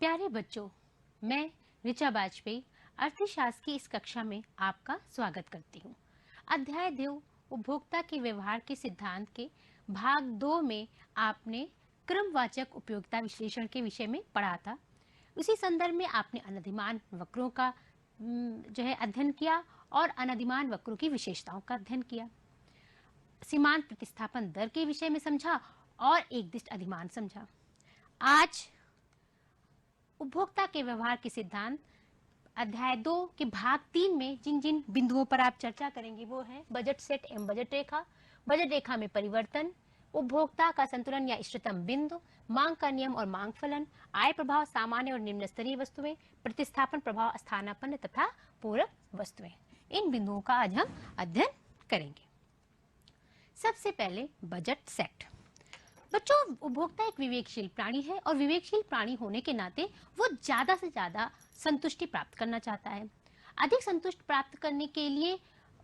प्यारे बच्चों, मैं ऋचा वाजपेयी अर्थशास्त्र की इस कक्षा में आपका स्वागत करती हूँ। अध्याय 2 उपभोक्ता के व्यवहार के सिद्धांत के भाग 2 में आपने क्रमवाचक उपयोगिता विश्लेषण के विषय में पढ़ा था। उसी संदर्भ में आपने अनधिमान वक्रों का अध्ययन किया और अनधिमान वक्रों की विशेषताओं का अध्ययन किया। सीमांत प्रतिस्थापन दर के विषय में समझा और एकदिष्ट अधिमान समझा। आज उपभोक्ता के व्यवहार के सिद्धांत अध्याय 2 के भाग 3 में जिन जिन बिंदुओं पर आप चर्चा करेंगे वो है बजट सेट एवं बजट रेखा में परिवर्तन, उपभोक्ता का संतुलन या इष्टतम बिंदु, मांग का नियम और मांग फलन, आय प्रभाव सामान्य और निम्न स्तरीय वस्तुएं, प्रतिस्थापन प्रभाव स्थानापन्न तथा पूरक वस्तुएं। इन बिंदुओं का आज हम अध्ययन करेंगे। सबसे पहले बजट सेट। बच्चों, उपभोक्ता एक विवेकशील प्राणी है और विवेकशील प्राणी होने के नाते वो ज्यादा से ज्यादा संतुष्टि प्राप्त करना चाहता है। अधिक संतुष्ट प्राप्त करने के लिए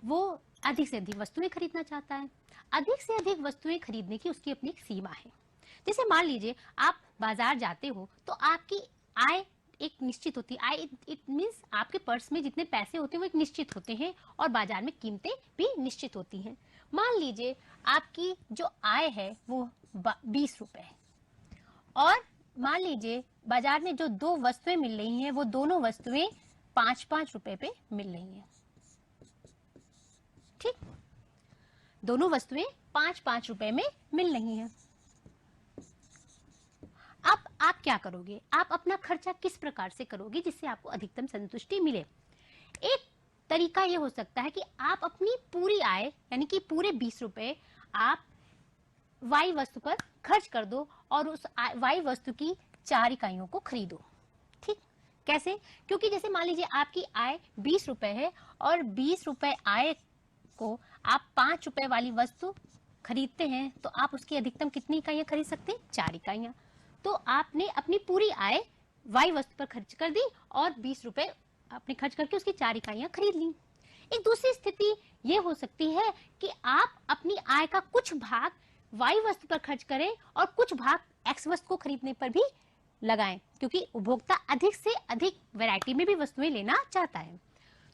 वो अधिक से अधिक वस्तुएं खरीदना चाहता है। अधिक से अधिक वस्तुएं खरीदने की उसकी अपनी एक सीमा है। जैसे मान लीजिए आप बाजार जाते हो तो आपकी आय एक निश्चित होती है। आय इट मींस आपके पर्स में जितने पैसे होते हैं वो एक निश्चित होते हैं और बाजार में कीमतें भी निश्चित होती हैं। मान लीजिए आपकी जो आय है वो 20 रुपए है और मान लीजिए बाजार में जो दो वस्तुएं मिल रही हैं वो दोनों वस्तुएं 5-5 रुपए पे मिल रही हैं। ठीक, दोनों वस्तुएं 5-5 रुपए में मिल रही हैं। अब आप क्या करोगे? आप अपना खर्चा किस प्रकार से करोगे जिससे आपको अधिकतम संतुष्टि मिले? एक तरीका ये हो सकता है कि आप अपनी पूरी आय यानी कि पूरे 20 रुपए आप वाई वस्तु पर खर्च कर दो और उस वाई वस्तु की 4 इकाइयों को खरीदो। ठीक, कैसे? क्योंकि जैसे मान लीजिए आपकी आय 20 रुपए है और 20 रुपए आय को आप 5 रुपए वाली वस्तु खरीदते हैं तो आप उसकी अधिकतम कितनी इकाइयां खरीद सकते हैं? 4 इकाइयां। तो आपने अपनी पूरी आय वाई वस्तु पर खर्च कर दी और 20 रुपए आपने खर्च करके उसकी 4 इकाइयां खरीद ली। एक दूसरी स्थिति ये हो सकती है कि आप अपनी आय का कुछ भाग वाई वस्तु पर खर्च करें और कुछ भाग एक्स वस्तु को खरीदने पर भी लगाएं, क्योंकि उपभोक्ता अधिक से अधिक वैरायटी में भी वस्तुएं लेना चाहता है।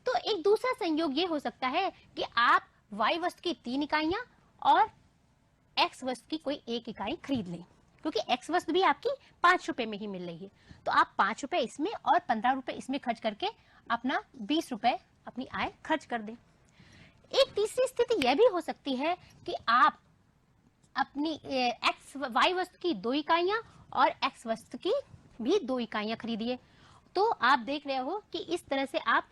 तो एक दूसरा संयोग ये हो सकता है कि आप वाई वस्तु की 3 इकाइयां और एक्स वस्तु की कोई 1 इकाई खरीद लें, क्योंकि एक्स वस्तु भी आपकी 5 रुपए में ही मिल रही है। तो आप 5 रुपए इसमें और 15 रुपए इसमें खर्च करके अपना 20 रुपए अपनी आय खर्च कर दें। एक तीसरी स्थिति यह भी हो सकती है कि आप अपनी एक्स वाई वस्तु की 2 इकाइयां और एक्स वस्तु की भी 2 इकाइयां खरीदिए। तो आप देख रहे हो कि इस तरह से आप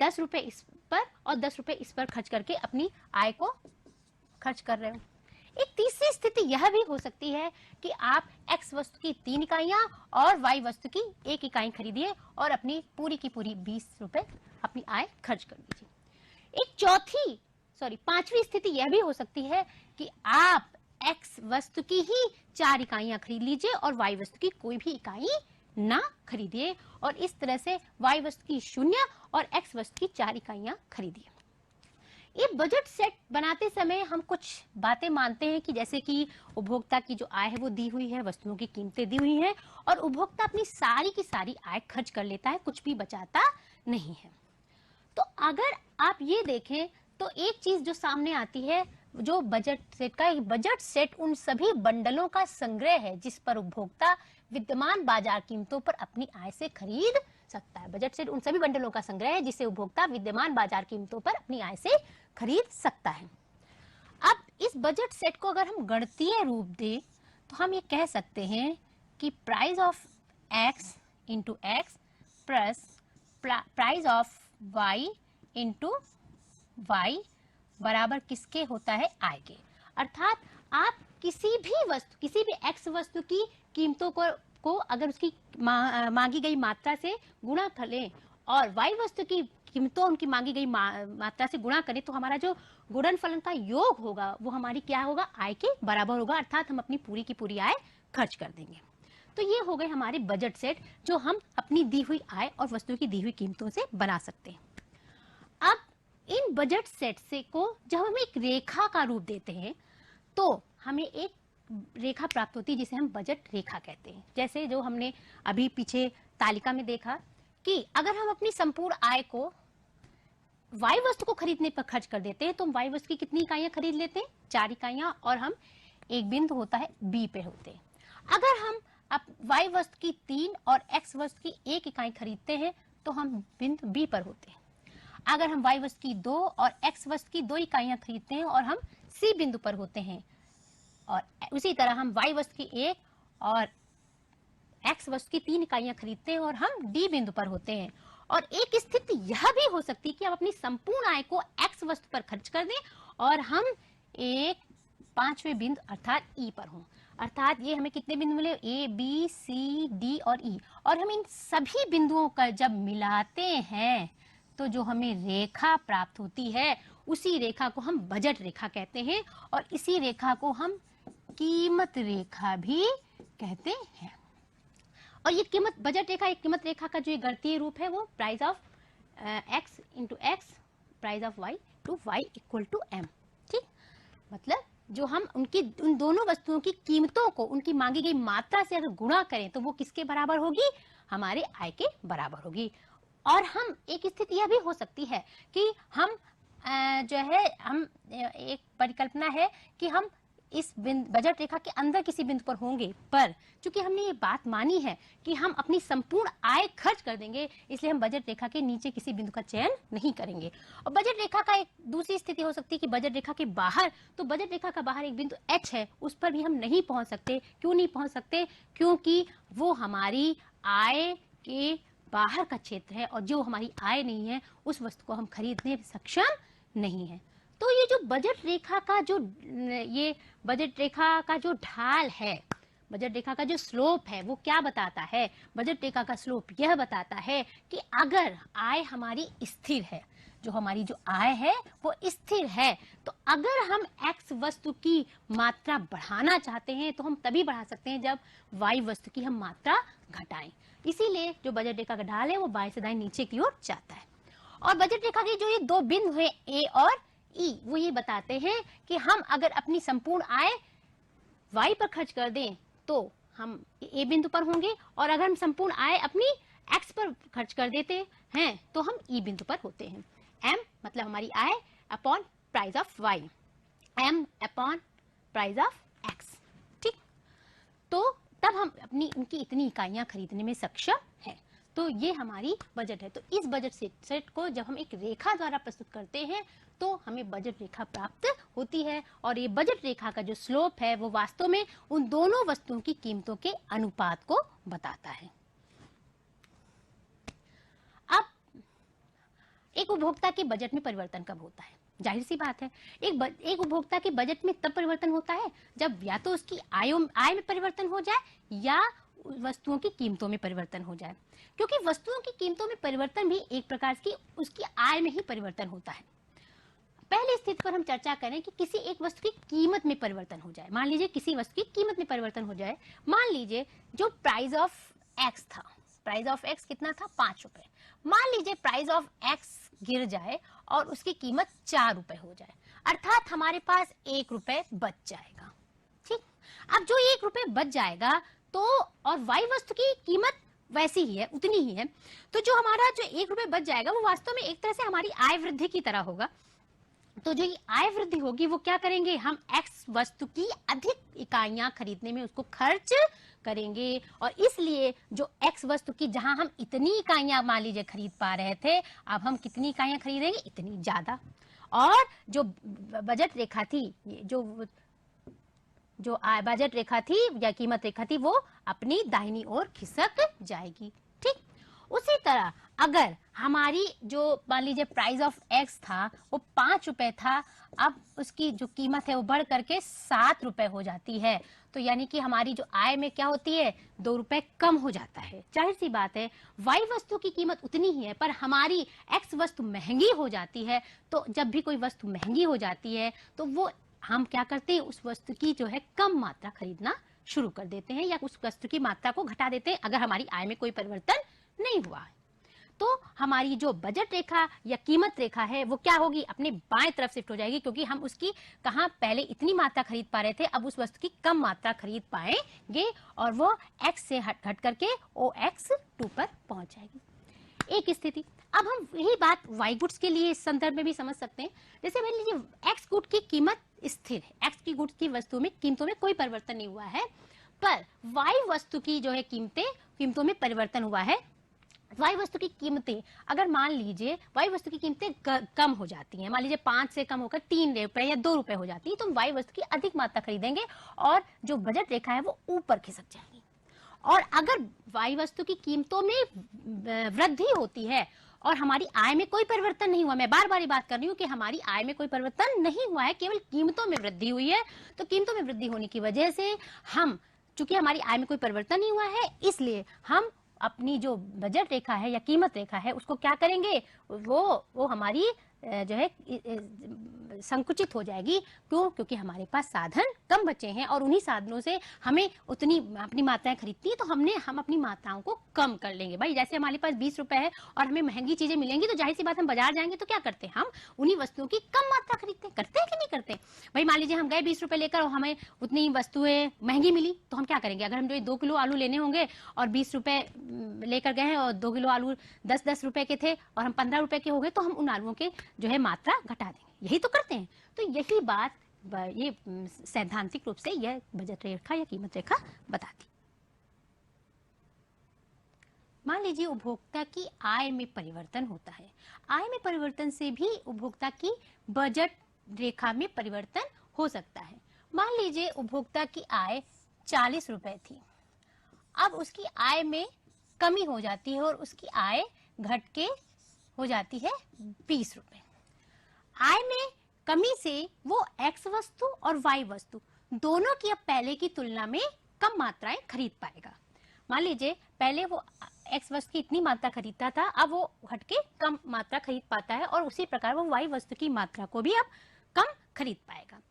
10 रुपए इस पर और 10 रुपए इस पर खर्च करके अपनी आय को खर्च कर रहे हो। एक तीसरी स्थिति यह भी हो सकती है कि आप एक्स वस्तु की 3 इकाइयां और वाई वस्तु की 1 इकाई खरीदिए और अपनी पूरी की पूरी 20 रुपए अपनी आय खर्च कर दीजिए। एक पांचवी स्थिति यह भी हो सकती है कि आप एक्स वस्तु की ही 4 इकाइयां खरीद लीजिए और वाई वस्तु की कोई भी इकाई ना खरीदिए और इस तरह से वाई वस्तु की 0 और एक्स वस्तु की 4 इकाइयां खरीदिए। ये बजट सेट बनाते समय हम कुछ बातें मानते हैं कि जैसे कि उपभोक्ता की जो आय है वो दी हुई है, वस्तुओं की कीमतें दी हुई हैं और उपभोक्ता अपनी सारी की सारी आय खर्च कर लेता है, कुछ भी बचाता नहीं है। तो अगर आप ये देखें तो एक चीज जो सामने आती है जो बजट सेट का, बजट सेट उन सभी बंडलों का संग्रह है जिस पर उपभोक्ता विद्यमान बाजार कीमतों पर अपनी आय से खरीद सकता है। बजट सेट उन सभी बंडलों का संग्रह है जिसे उपभोक्ता विद्यमान बाजार कीमतों पर अपनी आय से खरीद सकता है। अब इस बजट सेट को अगर हम गणितीय रूप दें तो हम ये कह सकते हैं कि price of X into X plus price of Y into Y बराबर किसके होता है? आय के। अर्थात आप किसी भी एक्स वस्तु की कीमतों को अगर उसकी मांगी गई मात्रा से गुणा कर लें और वाई वस्तु की कीमतों उनकी मांगी गई मात्रा से गुणा करें तो हमारा जो गुणनफलन का योग होगा वो हमारी क्या होगा? आय के बराबर होगा। अर्थात हम अपनी पूरी की पूरी आय खर्च कर देंगे। तो ये हो गए हमारे बजट सेट जो हम अपनी दी हुई आय और वस्तु की दी हुई कीमतों से बना सकते हैं। अब इन बजट सेट से को जब हम एक रेखा का रूप देते हैं तो हमें एक रेखा प्राप्त होती है जिसे हम बजट रेखा कहते हैं। जैसे जो हमने अभी पीछे तालिका में देखा कि अगर हम अपनी संपूर्ण आय को वाई वस्तु को खरीदने पर खर्च कर देते हैं तो हम वाई वस्तु की कितनी इकाइयां खरीद लेते हैं? 4 इकाइयां, और हम एक बिंदु होता है बी पे होते हैं। अगर हम अब वाई वस्तु की 3 और एक्स वस्तु की 1 इकाई खरीदते हैं तो हम बिंदु बी पर होते हैं। अगर हम वाई वस्तु की 2 और एक्स वस्तु की 2 इकाइयां खरीदते हैं और हम सी बिंदु पर होते हैं, और उसी तरह हम वाई वस्तु की 1 और एक्स वस्तु की 3 इकाइयां खरीदते हैं और हम डी बिंदु पर होते हैं। और एक स्थिति यह भी हो सकती है कि हम अपनी संपूर्ण आय को एक्स वस्तु पर खर्च कर दें और हम एक 5वें बिंदु अर्थात ई पर हों। अर्थात ये हमें कितने बिंदु मिले? ए, बी, सी, डी और ई। और हम इन सभी बिंदुओं का जब मिलाते हैं तो जो हमें रेखा प्राप्त होती है उसी रेखा को हम बजट रेखा कहते हैं, और इसी रेखा को हम कीमत रेखा भी कहते हैं। और ये कीमत बजट रेखा, एक कीमत रेखा का जो ये गणितीय रूप है वो price of X into X, price of Y to Y equal to M. ठीक, मतलब जो हम उन दोनों वस्तुओं की कीमतों को उनकी मांगी गई मात्रा से अगर गुणा करें तो वो किसके बराबर होगी? हमारे आय के बराबर होगी। और हम एक स्थिति यह भी हो सकती है कि हम जो है हम एक परिकल्पना है कि हम इस बजट रेखा के अंदर किसी बिंदु पर होंगे, पर चूंकि हमने ये बात मानी है कि हम अपनी संपूर्ण आय खर्च कर देंगे, इसलिए हम बजट रेखा के नीचे किसी बिंदु का चयन नहीं करेंगे। और बजट रेखा का एक दूसरी स्थिति हो सकती है कि बजट रेखा के बाहर, तो बजट रेखा का बाहर एक बिंदु एच है, उस पर भी हम नहीं पहुंच सकते। क्यों नहीं पहुंच सकते? क्योंकि वो हमारी आय के बाहर का क्षेत्र है और जो हमारी आय नहीं है उस वस्तु को हम खरीदने में सक्षम नहीं है। तो ये जो बजट रेखा का जो ढाल है, बजट रेखा का जो स्लोप है वो क्या बताता है? बजट रेखा का स्लोप यह बताता है कि अगर आय हमारी स्थिर है, जो हमारी जो आय है वो स्थिर है, तो अगर हम एक्स वस्तु की मात्रा बढ़ाना चाहते हैं तो हम तभी बढ़ा सकते हैं जब वाई वस्तु की हम मात्रा घटाएं। इसीलिए जो बजट रेखा का ढाल है वो बाएं से दाएं नीचे की ओर जाता है। और बजट रेखा के जो ये 2 बिंदु है ए और ई, वो ये बताते हैं कि हम अगर अपनी संपूर्ण आय वाई पर खर्च कर दें तो हम ए बिंदु पर होंगे, और अगर हम संपूर्ण आय अपनी एक्स पर खर्च कर देते हैं तो हम ई बिंदु पर होते हैं। एम मतलब हमारी आय upon price of Y, M upon price of X. ठीक, तो तब हम अपनी उनकी इतनी इकाइयां खरीदने में सक्षम हैं। तो ये हमारी बजट है। तो इस बजट सेट को जब हम एक रेखा द्वारा प्रस्तुत करते हैं तो हमें बजट रेखा प्राप्त होती है, और ये बजट रेखा का जो स्लोप है वो वास्तव में उन दोनों वस्तुओं की कीमतों के अनुपात को बताता है। अब एक उपभोक्ता के बजट में परिवर्तन कब होता है? जाहिर सी बात है, एक उपभोक्ता के बजट में तब परिवर्तन होता है जब या तो उसकी आय में परिवर्तन हो जाए या वस्तुओं की कीमतों में परिवर्तन हो जाए। क्योंकि वस्तुओं की कीमतों में परिवर्तन भी एक प्रकार की उसकी आय में ही परिवर्तन होता है। पहली स्थिति पर हम चर्चा करें कि किसी एक वस्तु की कीमत में परिवर्तन हो जाए। मान लीजिए किसी वस्तु की कीमत में परिवर्तन हो जाए। मान लीजिए जो प्राइस ऑफ एक्स था, प्राइस ऑफ एक्स कितना था? 5 रुपए। मान लीजिए प्राइस ऑफ एक्स गिर जाए और उसकी कीमत 4 रुपए हो जाए, अर्थात हमारे पास 1 रुपए बच जाएगा। ठीक, अब जो 1 रुपए बच जाएगा तो और वाई वस्तु की कीमत वैसी ही है, उतनी ही है, तो जो हमारा जो 1 रुपए बच जाएगा वो वास्तव में एक तरह से हमारी आय वृद्धि की तरह होगा। तो जो ये आय वृद्धि होगी वो क्या करेंगे? हम एक्स वस्तु की अधिक इकाइयां खरीदने में उसको खर्च करेंगे, और इसलिए जो एक्स वस्तु की जहां हम इतनी इकाइयां मान लीजिए खरीद पा रहे थे, अब हम कितनी इकाइयां खरीदेंगे? इतनी ज्यादा। और जो बजट रेखा थी, जो बजट रेखा थी या कीमत रेखा थी वो अपनी दाहिनी ओर खिसक जाएगी। ठीक, उसी तरह अगर हमारी जो मान लीजिए प्राइस ऑफ एक्स था वो 5 रुपए था, अब उसकी जो कीमत है वो बढ़ करके 7 रुपए हो जाती है, तो यानी कि हमारी जो आय में क्या होती है? 2 रुपए कम हो जाता है। जाहिर सी बात है वाई वस्तु की कीमत उतनी ही है, पर हमारी एक्स वस्तु महंगी हो जाती है। तो जब भी कोई वस्तु महंगी हो जाती है तो वो हम क्या करते हैं? उस वस्तु की जो है कम मात्रा खरीदना शुरू कर देते हैं या उस वस्तु की मात्रा को घटा देते हैं अगर हमारी आय में कोई परिवर्तन नहीं हुआ है। तो हमारी जो बजट रेखा या कीमत रेखा है वो क्या होगी, अपने बाएं तरफ शिफ्ट हो जाएगी, क्योंकि हम उसकी कहाँ पहले इतनी मात्रा खरीद पा रहे थे, अब उस वस्तु की कम मात्रा खरीद पाएंगे और वो x से हट करके OX2 पर पहुंच जाएगी। एक स्थिति। अब हम यही बात y गुड्स के लिए इस संदर्भ में भी समझ सकते हैं। जैसे मान लीजिए x गुड की कीमत स्थिर है, x की गुड्स की वस्तु में कीमतों में कोई परिवर्तन नहीं हुआ है, पर y वस्तु की जो है कीमतों में परिवर्तन हुआ है। y वस्तु की कीमतें अगर मान लीजिए y वस्तु की कीमतें कम हो जाती हैं, मान लीजिए 5 से कम होकर 3 रुपए या 2 रुपए हो जाती है, तो हम y वस्तु की अधिक मात्रा खरीदेंगे और जो बजट रेखा है वो ऊपर खिसक जाएगी। और अगर y वस्तु की कीमतों में वृद्धि होती है और हमारी आय में कोई परिवर्तन नहीं हुआ, मैं बार बार ये बात कर रही हूँ कि हमारी आय में कोई परिवर्तन नहीं हुआ है, केवल कीमतों में वृद्धि हुई है, तो कीमतों में वृद्धि होने की वजह से हम, चूंकि हमारी आय में कोई परिवर्तन नहीं हुआ है, इसलिए हम अपनी जो बजट रेखा है या कीमत रेखा है उसको क्या करेंगे, वो हमारी जो है संकुचित हो जाएगी। क्यों? क्योंकि हमारे पास साधन कम बचे हैं और उन्हीं साधनों से हमें उतनी अपनी मात्राएं खरीदती है, तो हम अपनी मात्राओं को कम कर लेंगे। भाई जैसे हमारे पास 20 रुपए है और हमें महंगी चीजें मिलेंगी, तो जाहिर सी बात हम बाजार जाएंगे तो क्या करते हैं, हम उन्हीं वस्तुओं की कम मात्रा खरीदते हैं। करते हैं कि नहीं करते? भाई मान लीजिए हम गए 20 रुपए लेकर और हमें उतनी वस्तुएं महंगी मिली, तो हम क्या करेंगे, अगर हम जो 2 किलो आलू लेने होंगे और 20 रुपए लेकर गए हैं और 2 किलो आलू 10-10 रुपए के थे और हम 15 रुपए के हो गए, तो हम उन आलुओं के जो है मात्रा घटा देंगे। यही तो करते हैं। तो यही बात ये सैद्धांतिक रूप से यह बजट रेखा या कीमत रेखा बताती। मान लीजिए उपभोक्ता की आय में परिवर्तन होता है, आय में परिवर्तन से भी उपभोक्ता की बजट रेखा में परिवर्तन हो सकता है। मान लीजिए उपभोक्ता की आय 40 रुपए थी, अब उसकी आय में कमी हो जाती है और उसकी आय घट के हो जाती है 20 रुपए। आय में कमी से वो x वस्तु और y वस्तु दोनों की अब पहले की तुलना में कम मात्राएं खरीद पाएगा। मान लीजिए पहले वो x वस्तु की इतनी मात्रा खरीदता था, अब वो घट के कम मात्रा खरीद पाता है और उसी प्रकार वो y वस्तु की मात्रा को भी अब कम खरीद पाएगा।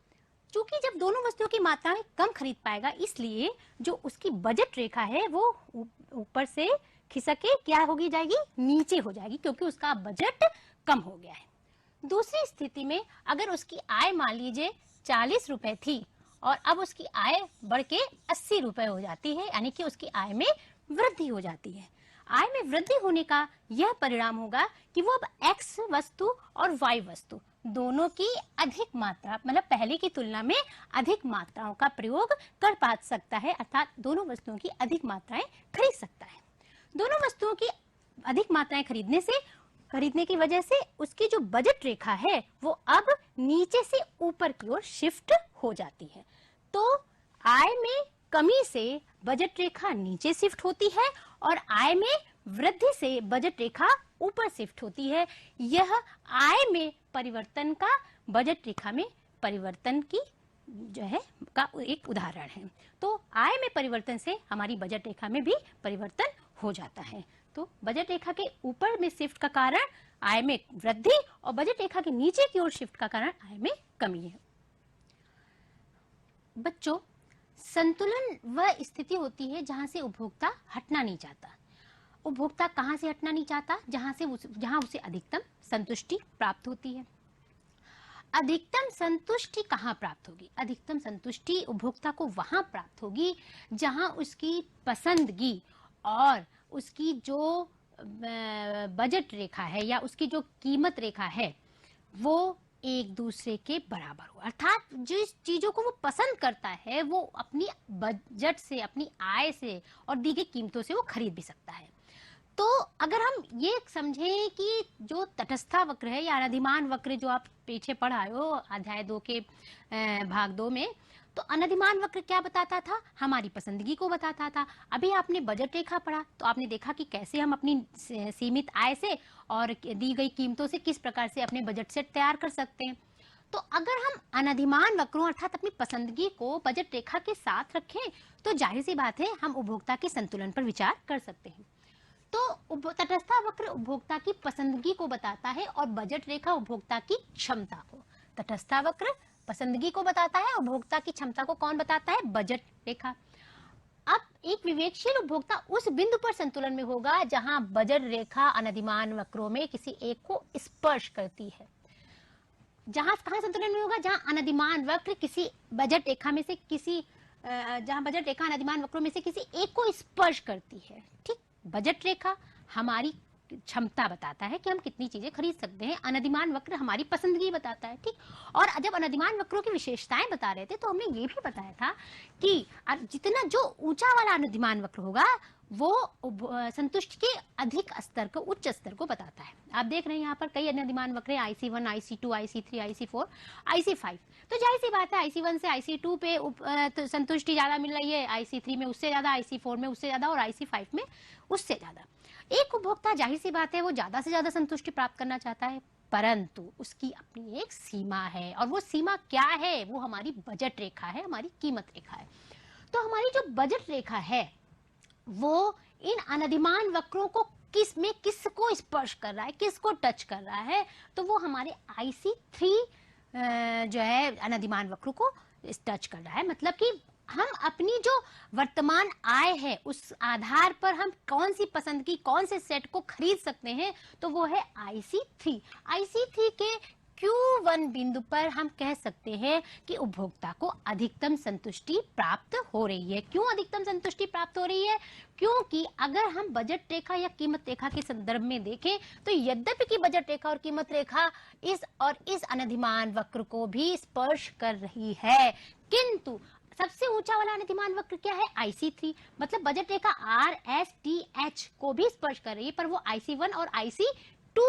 क्योंकि जब दोनों वस्तुओं की मात्राएं कम खरीद पाएगा, इसलिए जो उसकी बजट रेखा है वो ऊपर से खिसक के क्या होगी जाएगी, नीचे हो जाएगी, क्योंकि उसका बजट कम हो गया है। दूसरी स्थिति में अगर उसकी आय मान लीजिए 40 रुपए थी और अब उसकी आय बढ़ के 80 रुपए हो जाती है, यानी कि उसकी आय में वृद्धि हो जाती है। आय में वृद्धि होने का यह परिणाम होगा कि वो अब x वस्तु और y वस्तु दोनों की अधिक मात्रा, मतलब पहले की तुलना में अधिक मात्राओं का प्रयोग कर पा सकता है, अर्थात दोनों वस्तुओं की अधिक मात्राएं खरीद सकता है। दोनों वस्तुओं की अधिक मात्राएं खरीदने की वजह से उसकी जो बजट रेखा है वो अब नीचे से ऊपर की ओर शिफ्ट हो जाती है। तो आय में कमी से बजट रेखा नीचे शिफ्ट होती है और आय में वृद्धि से बजट रेखा ऊपर शिफ्ट होती है। यह आय में परिवर्तन का बजट रेखा में परिवर्तन की जो है का एक उदाहरण है। तो आय में परिवर्तन से हमारी बजट रेखा में भी परिवर्तन हो जाता है। तो बजट रेखा के ऊपर में शिफ्ट का कारण आय में वृद्धि और बजट रेखा के नीचे की ओर शिफ्ट का कारण आय में कमी है। बच्चों, संतुलन वह स्थिति होती है जहां से उपभोक्ता हटना नहीं चाहता। उपभोक्ता कहां से हटना नहीं चाहता? जहां उसे अधिकतम संतुष्टि प्राप्त होती है। अधिकतम संतुष्टि कहाँ प्राप्त होगी? अधिकतम संतुष्टि उपभोक्ता को वहां प्राप्त होगी जहां उसकी पसंदगी और उसकी जो बजट रेखा है या उसकी जो कीमत रेखा है वो एक दूसरे के बराबर हो। अर्थात जिस चीजों को वो पसंद करता है वो अपनी बजट से, अपनी आय से और दी गई कीमतों से वो खरीद भी सकता है। तो अगर हम ये समझें कि जो तटस्था वक्र है या अनधिमान वक्र जो आप पीछे पढ़ आए हो अध्याय 2 के भाग 2 में, तो अनधिमान वक्र क्या बताता था? हमारी पसंदगी को बताता था। अभी आपने बजट रेखा पढ़ा तो आपने देखा कि कैसे हम अपनी सीमित आय से और दी गई कीमतों से किस प्रकार से अपने बजट सेट तैयार कर सकते हैं। तो अगर हम अनधिमान वक्रों अर्थात अपनी पसंदगी को बजट रेखा के साथ रखें तो जाहिर सी बात है हम उपभोक्ता के संतुलन पर विचार कर सकते हैं। तो तटस्था वक्र उपभोक्ता की पसंदगी को बताता है और बजट रेखा उपभोक्ता की क्षमता को। तटस्था वक्र पसंदगी को बताता है, उपभोक्ता की क्षमता को कौन बताता है? बजट रेखा। अब एक विवेकशील उपभोक्ता उस बिंदु पर संतुलन में होगा जहां बजट रेखा अनधिमान वक्रों में किसी एक को स्पर्श करती है। जहां कहां संतुलन में होगा? जहां अनधिमान वक्र किसी बजट रेखा में से किसी जहां बजट रेखा अनधिमान वक्रों में से किसी एक को स्पर्श करती है। ठीक, बजट रेखा हमारी क्षमता बताता है कि हम कितनी चीजें खरीद सकते हैं, अनधिमान वक्र हमारी पसंदगी बताता है। ठीक, और जब अनधिमान वक्रों की विशेषताएं बता रहे थे तो हमने ये भी बताया था कि जितना जो ऊंचा वाला अनधिमान वक्र होगा वो संतुष्टि के अधिक स्तर को, उच्च स्तर को बताता है। आप देख रहे हैं यहाँ पर कई अनधिमान वक्र हैं, IC1, IC2, IC3, IC4, IC5। तो जाहिर सी बात है IC1 से IC2 पे तो संतुष्टि ज्यादा मिल रही है, IC3 में उससे ज्यादा, IC4 में उससे ज्यादा और IC5 में उससे ज्यादा। एक उपभोक्ता जाहिर सी बात है वो ज्यादा से ज्यादा संतुष्टि प्राप्त करना चाहता है, परंतु उसकी अपनी एक सीमा है, और वो सीमा क्या है? वो हमारी बजट रेखा है, हमारी कीमत रेखा है। तो हमारी जो बजट रेखा है वो इन अनधिमान वक्रों को किसको स्पर्श कर रहा है, किसको टच कर रहा है? तो वो हमारे IC3 जो है अनधिमान वक्र को टच कर रहा है। मतलब कि हम अपनी जो वर्तमान आय है उस आधार पर हम कौन सी पसंद की कौन से सेट को खरीद सकते हैं, तो वो है IC3। IC3 के Q1 बिंदु पर हम कह सकते हैं कि उपभोक्ता को अधिकतम संतुष्टि प्राप्त हो रही है। क्यों अधिकतम संतुष्टि प्राप्त हो रही है? क्योंकि अगर हम बजट रेखा या कीमत रेखा के संदर्भ में देखें तो यद्यपि कि बजट रेखा और कीमत रेखा इस अनधिमान वक्र को भी स्पर्श कर रही है, किंतु सबसे ऊंचा वाला अनधिमान वक्र क्या है? IC3। मतलब बजट रेखा RSTH को भी स्पर्श कर रही है, पर वो IC1 और IC2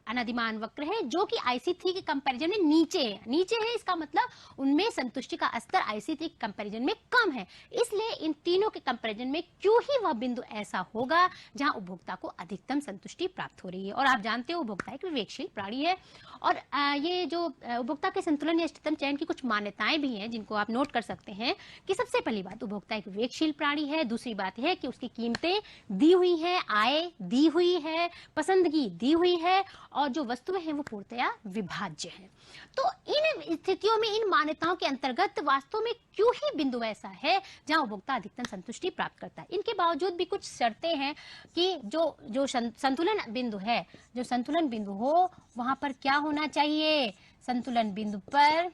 अनधिमान वक्र है जो कि IC3 के कंपैरिजन में नीचे है। इसका मतलब उनमें संतुष्टि का स्तर IC3 के कंपैरिजन में कम है। इसलिए इन तीनों के कंपैरिजन में क्यों ही वह बिंदु ऐसा होगा जहां उपभोक्ता को अधिकतम संतुष्टि प्राप्त हो रही है। और आप जानते हो उपभोक्ता एक विवेकशील प्राणी है, और ये जो उपभोक्ता के संतुलन या इष्टतम चयन की कुछ मान्यताएं भी हैं जिनको आप नोट कर सकते हैं कि सबसे पहली बात, उपभोक्ता एक विवेकशील प्राणी है। दूसरी बात है कि उसकी कीमतें दी हुई है, आय दी हुई है, पसंदगी दी हुई है, और जो वस्तुएं हैं वो पूर्णतया विभाज्य हैं। तो इन स्थितियों में, इन मान्यताओं के अंतर्गत वास्तव में क्यों ही बिंदु ऐसा है जहां उपभोक्ता अधिकतम संतुष्टि प्राप्त करता है। इनके बावजूद भी कुछ शर्तें हैं कि जो संतुलन बिंदु है, जो संतुलन बिंदु हो वहां पर क्या होना चाहिए? संतुलन बिंदु पर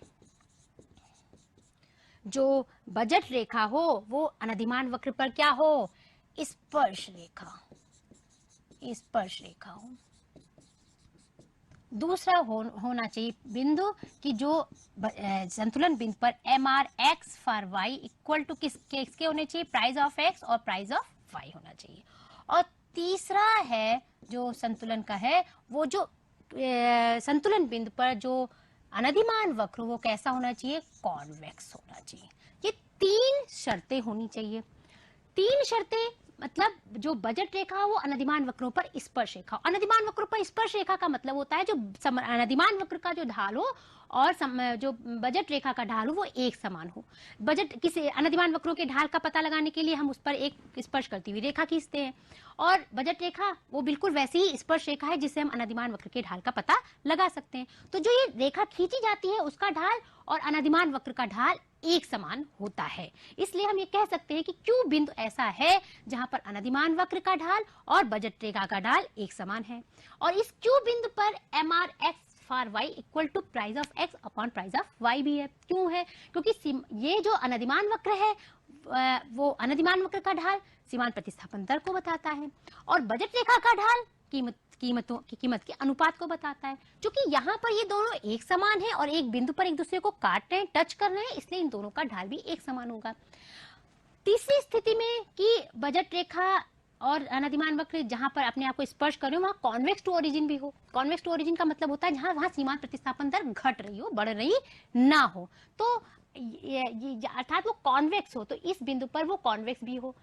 जो बजट रेखा हो वो अनधिमान वक्र पर क्या हो? स्पर्श रेखा हो। दूसरा होना चाहिए बिंदु कि जो संतुलन बिंदु पर MRX for Y equal to किसके होने चाहिए? प्राइस ऑफ X और प्राइस ऑफ Y होना चाहिए। और तीसरा है जो संतुलन का है, वो जो संतुलन बिंदु पर जो अनधिमान वक्र वो कैसा होना चाहिए? कॉन्वेक्स होना चाहिए। ये 3 शर्तें होनी चाहिए। 3 शर्तें मतलब जो बजट रेखा वो अनधिमान वक्रों पर स्पर्श रेखा। अनधिमान वक्रों पर स्पर्श रेखा का मतलब होता है जो अनधिमान वक्र का जो ढाल हो और जो बजट रेखा का ढाल हो वो एक समान हो। बजट किसी अनधिमान वक्रों के ढाल का पता लगाने के लिए हम उस पर एक स्पर्श करती हुई रेखा खींचते हैं, और बजट रेखा वो बिल्कुल वैसी ही स्पर्श रेखा है जिससे हम अनधिमान वक्र के ढाल का पता लगा सकते हैं। तो जो ये रेखा खींची जाती है उसका ढाल और अनधिमान वक्र का ढाल एक समान होता है। इसलिए हम ये कह सकते हैं कि क्यू बिंदु ऐसा है जहां पर अनधिमान वक्र का ढाल और बजट रेखा का ढाल एक समान है। और इस क्यू बिंदु पर MRX for Y equal to price of X upon price of Y भी है। क्यों है? क्योंकि ये जो अनधिमान वक्र है वो अनधिमान वक्र का ढाल सीमांत प्रतिस्थापन दर को बताता है, और बजट रेखा का ढाल कीमत के अनुपात को बताता है। क्योंकि यहाँ पर ये दोनों एक समान है और एक बिंदु पर एक दूसरे को काट रहे हैं, टच कर रहे हैं, इसलिए इन दोनों का ढाल भी एक समान होगा। तीसरी स्थिति में कि बजट रेखा और अनधिमान वक्र जहां पर अपने आप को स्पर्श कर रहे हो वहां कॉन्वेक्स टू ओरिजिन भी हो। कॉन्वेक्स टू ओरिजिन का मतलब होता है जहां वहां सीमांत प्रतिस्थापन दर घट रही हो, बढ़ रही ना हो। तो अर्थात वो कॉन्वेक्स हो, तो इस बिंदु पर वो कॉन्वेक्स भी हो,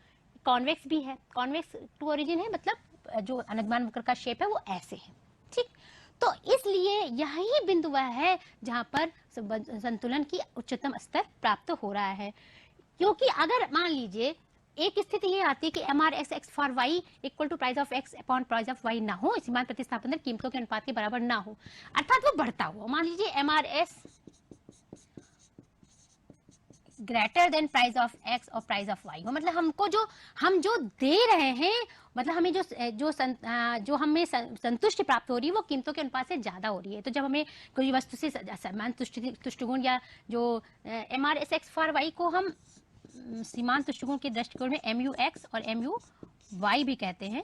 कॉन्वेक्स भी है। कॉन्वेक्स टू ओरिजिन है मतलब जो अनधिमान वक्र का शेप है वो ऐसे है। ठीक, तो इसलिए यही बिंदु वह है जहां पर संतुलन की उच्चतम स्तर प्राप्त हो रहा है। क्योंकि अगर मान लीजिए एक स्थिति ये आती है कि MRX for Y equal to price of X upon price of Y ना हो, सीमांत प्रतिस्थापन दर कीमतों के अनुपात के बराबर ना हो, अर्थात वो बढ़ता हुआ। मान लीजिए greater than price of x और प्राइस ऑफ वाई हो, मतलब हम जो दे रहे हैं, मतलब हमें जो हमें संतुष्टि प्राप्त हो रही है वो कीमतों के अनुपात से ज्यादा हो रही है। तो जब हमें कोई वस्तु से समान तुष्टिगुण या जो MRSX फॉर वाई को हम सीमांत तुष्टिगुण के दृष्टिकोण में MUX और MUY भी कहते हैं,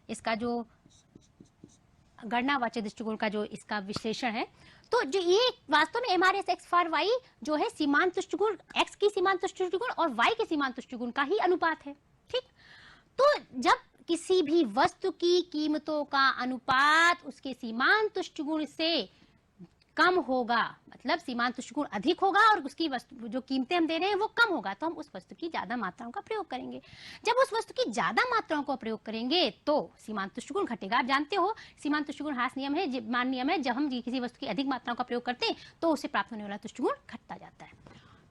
इसका जो गणनावाचक दृष्टिकोण का जो इसका विश्लेषण है, तो जो ये वास्तव में MRSX फॉर वाई जो है सीमांत तुष्टिगुण, x की सीमांत तुष्टिगुण और y के सीमांत तुष्टिगुण का ही अनुपात है। ठीक, तो जब किसी भी वस्तु की कीमतों का अनुपात उसके सीमांत तुष्टिगुण से कम होगा, मतलब सीमांत तुष्टिगुण अधिक होगा और उसकी वस्तु जो कीमतें हम दे रहे हैं वो कम होगा, तो हम उस वस्तु की ज्यादा मात्राओं का प्रयोग करेंगे। जब उस वस्तु की ज्यादा मात्राओं का प्रयोग करेंगे तो सीमांत तुष्टिगुण घटेगा। आप जानते हो सीमांत तुष्टिगुण ह्रास नियम है, मान नियम है, जब हम किसी वस्तु की अधिक मात्राओं का प्रयोग करते हैं तो उससे प्राप्त होने वाला तुष्टिगुण घटता जाता है।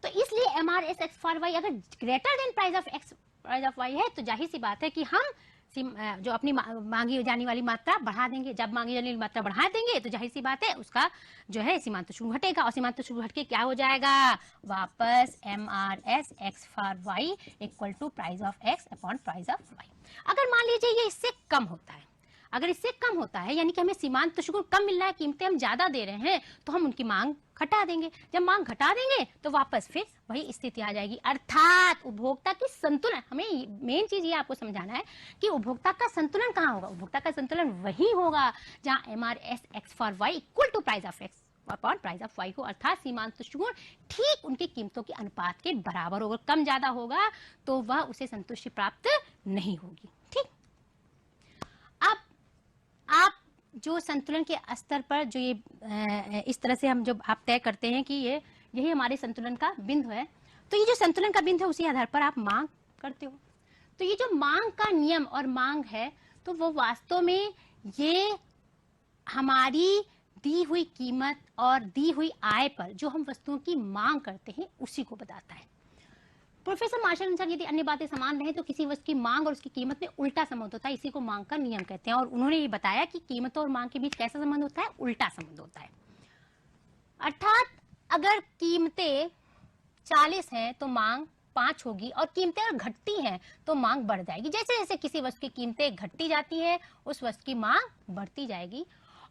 तो इसलिए MRSX फॉर वाई अगर greater than price of X price of Y है तो जाहिर सी बात है कि हम जो अपनी मांगी जाने वाली मात्रा बढ़ा देंगे। जब मांगी जाने वाली मात्रा बढ़ा देंगे तो जाहिर सी बात है उसका जो है सीमांत तुष्टिगुण घटेगा, और सीमांत तुष्टिगुण घट के क्या हो जाएगा, वापस MRSX for Y equal to price of X upon price of Y. अगर मान लीजिए ये इससे कम होता है, अगर इससे कम होता है यानी कि हमें सीमांत तुष्टिगुण कम मिल रहा है, कीमतें हम ज्यादा दे रहे हैं, तो हम उनकी मांग घटा देंगे। जब मांग घटा देंगे तो वापस फिर वही स्थिति आ जाएगी, अर्थात उपभोक्ता की संतुलन। हमें मेन चीज ये आपको समझाना है कि उपभोक्ता का संतुलन कहाँ होगा। उपभोक्ता का संतुलन वही होगा जहाँ MRSX for Y equal to price of X upon price of Y हो, अर्थात सीमांत तुष्टिगुण ठीक उनकी कीमतों के अनुपात के बराबर होगा। कम ज्यादा होगा तो वह उसे संतुष्टि प्राप्त नहीं होगी। ठीक, अब आप जो संतुलन के स्तर पर जो ये इस तरह से हम जब आप तय करते हैं कि यही हमारे संतुलन का बिंदु है, तो ये जो संतुलन का बिंदु है उसी आधार पर आप मांग करते हो। तो ये जो मांग का नियम और मांग है, तो वो वास्तव में ये हमारी दी हुई कीमत और दी हुई आय पर जो हम वस्तुओं की मांग करते हैं उसी को बताता है। प्रोफेसर मार्शल अनुसार यदि अन्य बातें समान रहे तो किसी वस्तु की मांग और उसकी कीमत में उल्टा संबंध होता है, इसी को मांग का नियम कहते हैं। और उन्होंने ये बताया कि कीमतों और मांग के बीच कैसा संबंध होता है, उल्टा संबंध होता है। अर्थात अगर कीमतें 40 हैं तो मांग 5 होगी, और कीमतें अगर घटती हैं तो मांग बढ़ जाएगी। जैसे जैसे किसी वस्तु की कीमतें घटती जाती है उस वस्तु की मांग बढ़ती जाएगी।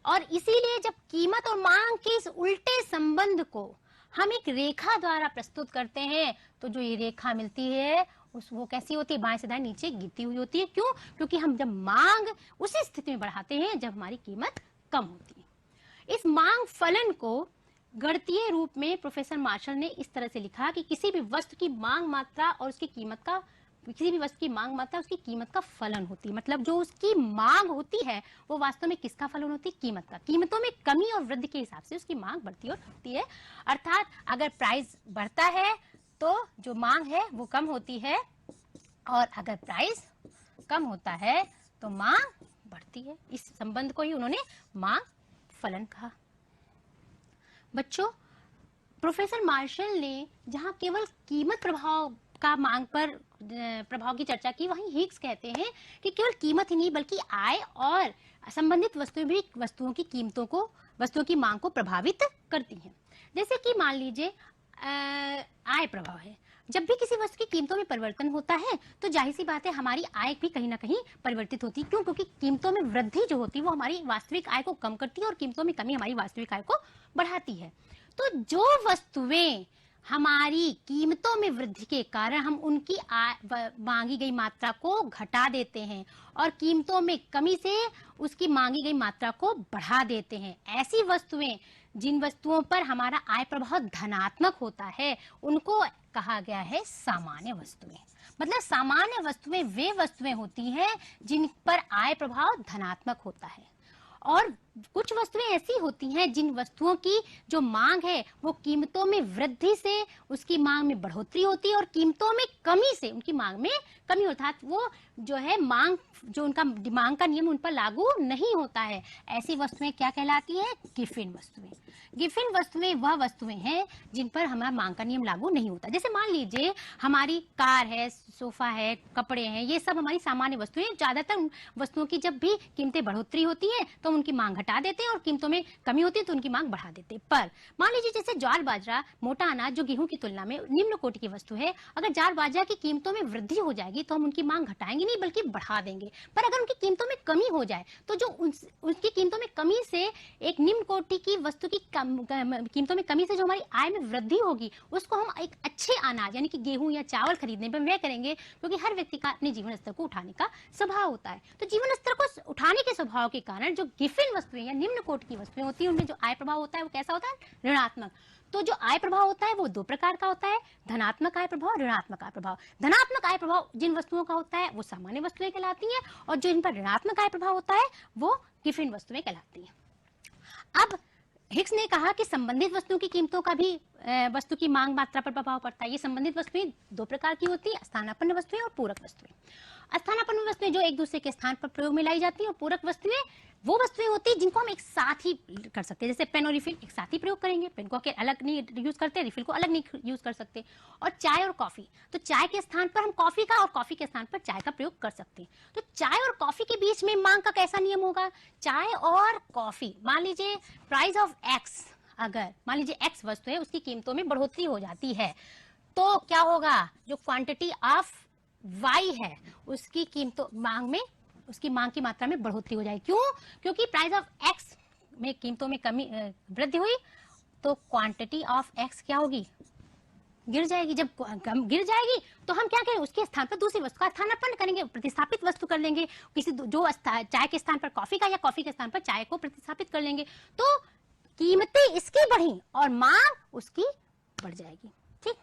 और इसीलिए जब कीमत और मांग के इस उल्टे संबंध को हम एक रेखा द्वारा प्रस्तुत करते हैं तो जो ये रेखा मिलती है वो कैसी होती है, बाएं से दाएं नीचे गिरती हुई होती है। क्यों? क्योंकि हम जब मांग उसी स्थिति में बढ़ाते हैं जब हमारी कीमत कम होती है। इस मांग फलन को गणितीय रूप में प्रोफेसर मार्शल ने इस तरह से लिखा कि किसी भी वस्तु की मांग मात्रा और उसकी कीमत का, किसी भी वस्तु की मांग मात्रा उसकी कीमत का फलन होती है। मतलब जो उसकी मांग होती है वो वास्तव में किसका फलन होती है, कीमत का। कीमतों में कमी और वृद्धि के हिसाब से उसकी मांग बढ़ती और घटती है। अर्थात अगर प्राइस बढ़ता है तो जो मांग है वो कम होती है, और अगर प्राइस कम होता है तो मांग बढ़ती है। इस संबंध को ही उन्होंने मांग फलन कहा। बच्चों, प्रोफेसर मार्शल ने जहां केवल कीमत प्रभाव का मांग पर प्रभाव की चर्चा की, वहीं हिग्स कहते हैं कि केवल कीमत ही नहीं बल्कि आय और संबंधित वस्तुएं भी वस्तुओं की कीमतों को, वस्तुओं की मांग को प्रभावित करती हैं। जैसे कि मान लीजिए आय प्रभाव है। जब भी किसी वस्तु की कीमतों में परिवर्तन होता है तो जाहिर सी बात है हमारी आय भी कहीं ना कहीं परिवर्तित होती है। क्यों? क्योंकि कीमतों में वृद्धि जो होती है वो हमारी वास्तविक आय को कम करती है और कीमतों में कमी हमारी वास्तविक आय को बढ़ाती है। तो जो वस्तुएं हमारी कीमतों में वृद्धि के कारण हम उनकी मांगी गई मात्रा को घटा देते हैं और कीमतों में कमी से उसकी मांगी गई मात्रा को बढ़ा देते हैं, ऐसी वस्तुएं, जिन वस्तुओं पर हमारा आय प्रभाव धनात्मक होता है, उनको कहा गया है सामान्य वस्तुएं। मतलब सामान्य वस्तुएं वे वस्तुएं होती हैं जिन पर आय प्रभाव धनात्मक होता है, और कुछ वस्तुएं ऐसी होती हैं जिन वस्तुओं की जो मांग है वो कीमतों में वृद्धि से उसकी मांग में बढ़ोतरी होती है और कीमतों में कमी से उनकी मांग में कमी, अर्थात वो जो है मांग, जो उनका मांग का नियम उन पर लागू नहीं होता है। ऐसी वस्तुएं क्या कहलाती हैं? गिफिन वस्तुएं। गिफिन वस्तुएं वह वस्तुएं हैं जिन पर हमारा मांग का नियम लागू नहीं होता। जैसे मान लीजिए हमारी कार है, सोफा है, कपड़े हैं, ये सब हमारी सामान्य वस्तुएं। ज्यादातर वस्तुओं की जब भी कीमतें बढ़ोतरी होती है तो उनकी मांग घटा देते हैं और कीमतों में कमी होती है तो उनकी मांग बढ़ा देते हैं। पर मान लीजिए जैसे ज्वार बाजरा, मोटा अनाज जो गेहूं की तुलना में निम्न कोटि की वस्तु है, अगर ज्वार बाजरा की कीमतों में वृद्धि हो जाएगी तो हम उनकी मांग घटाएंगे नहीं बल्कि बढ़ा देंगे। पर अगर उनकी कीमतों में कमी हो जाए तो जो उनकी कीमतों में कमी से एक निम्न कोटि की वस्तु की कीमतों में कमी से जो हमारी आय में वृद्धि होगी उसको हम एक अच्छे अनाज यानी कि गेहूं या चावल खरीदने पर व्यय करेंगे, क्योंकि हर व्यक्ति का अपने जीवन स्तर को उठाने का स्वभाव होता है। तो जीवन स्तर को उठाने के स्वभाव के कारण जो गिफिन वस्तुएं या निम्न कोटि की वस्तुएं होती हैं उनमें जो आय प्रभाव होता है वो कैसा होता है? ऋणात्मक। तो जो आय प्रभाव होता है वो दो प्रकार का होता है, धनात्मक आय प्रभाव, ऋणात्मक आय प्रभाव। धनात्मक आय प्रभाव जिन वस्तुओं का होता है वो सामान्य वस्तुएं कहलाती हैं और जो इन पर ऋणात्मक आय प्रभाव होता है वो गिफिन वस्तुएं कहलाती हैं। अब हिक्स ने कहा कि संबंधित वस्तुओं की कीमतों का भी वस्तु की मांग मात्रा पर प्रभाव पड़ता है। ये संबंधित वस्तुएं दो प्रकार की होती है, स्थानापन्न वस्तुएं और पूरक वस्तुएं। स्थानापन्न वस्तुएं जो एक दूसरे के स्थान पर प्रयोग में लाई जाती हैं और पूरक वस्तुएं वो वस्तुएं होती हैं जिनको हम एक साथ ही कर सकते हैं। जैसे पेन और रिफिल एक साथ ही प्रयोग करेंगे, पेन को अलग नहीं यूज करते, रिफिल को अलग नहीं यूज कर सकते। और चाय और कॉफी, तो चाय के स्थान पर हम कॉफी का और कॉफी के स्थान पर चाय का प्रयोग कर सकते हैं। तो चाय और कॉफी के बीच में मांग का कैसा नियम होगा? चाय और कॉफी, मान लीजिए प्राइस ऑफ एक्स, अगर मान लीजिए एक्स वस्तु है उसकी कीमतों में बढ़ोतरी हो जाती है तो क्या होगा? जो क्वांटिटी ऑफ वाई है उसकी कीमतों मांग में उसकी मांग की मात्रा में बढ़ोतरी हो जाएगी। क्यों? क्योंकि प्राइस ऑफ एक्स में कीमतों में कमी वृद्धि हुई तो क्वांटिटी ऑफ एक्स क्या होगी? गिर जाएगी। जब गिर जाएगी तो हम क्या करें? उसके स्थान पर दूसरी वस्तु का स्थानापन्न करेंगे, प्रतिस्थापित वस्तु कर लेंगे। किसी जो चाय के स्थान पर कॉफी का या कॉफी के स्थान पर चाय को प्रतिस्थापित कर लेंगे तो कीमतें इसकी बढ़ी और मांग उसकी बढ़ जाएगी। ठीक,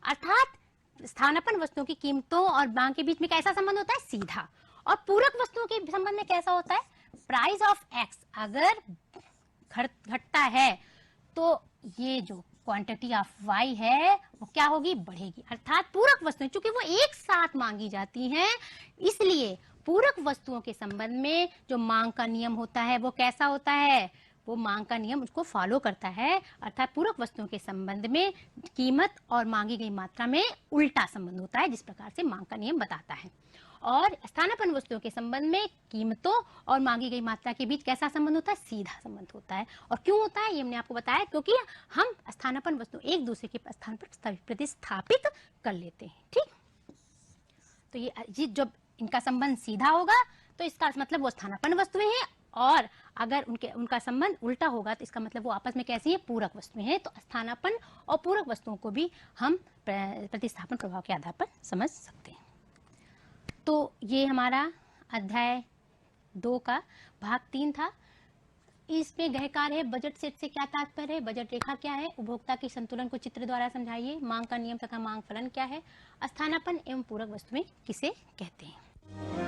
अर्थात स्थानापन्न वस्तुओं की कीमतों और मांग के बीच में कैसा संबंध होता है? सीधा। और पूरक वस्तुओं के संबंध में कैसा होता है? प्राइस ऑफ एक्स अगर घटता है तो ये जो क्वांटिटी ऑफ वाई है वो क्या होगी? बढ़ेगी। अर्थात पूरक वस्तुएं चूंकि वो एक साथ मांगी जाती हैं इसलिए पूरक वस्तुओं के संबंध में जो मांग का नियम होता है वो कैसा होता है? वो मांग का नियम उसको फॉलो करता है। अर्थात पूरक वस्तुओं के संबंध में कीमत और मांगी गई मात्रा में उल्टा संबंध होता है, जिस प्रकार से मांग का नियम बताता है। और स्थानापन्न वस्तुओं के संबंध में कीमतों और मांगी गई मात्रा के बीच कैसा संबंध होता है? सीधा संबंध होता है। और क्यों होता है ये हमने आपको बताया, क्योंकि हम स्थानापन्न वस्तु एक दूसरे के स्थान पर प्रतिस्थापित कर लेते हैं। ठीक, तो ये जब इनका संबंध सीधा होगा तो इसका मतलब वो स्थानापन्न वस्तुएं हैं, और अगर उनका संबंध उल्टा होगा तो इसका मतलब वो आपस में कैसी है? पूरक वस्तुएं हैं। तो स्थानापन्न और पूरक वस्तुओं को भी हम प्रतिस्थापन प्रभाव के आधार पर समझ सकते हैं। तो ये हमारा अध्याय 2 का भाग 3 था। इसमें गहकार है बजट सेट से क्या तात्पर्य है, बजट रेखा क्या है, उपभोक्ता के संतुलन को चित्र द्वारा समझाइए, मांग का नियम तथा मांग फलन क्या है, स्थानापन्न एवं पूरक वस्तुएं किसे कहते हैं।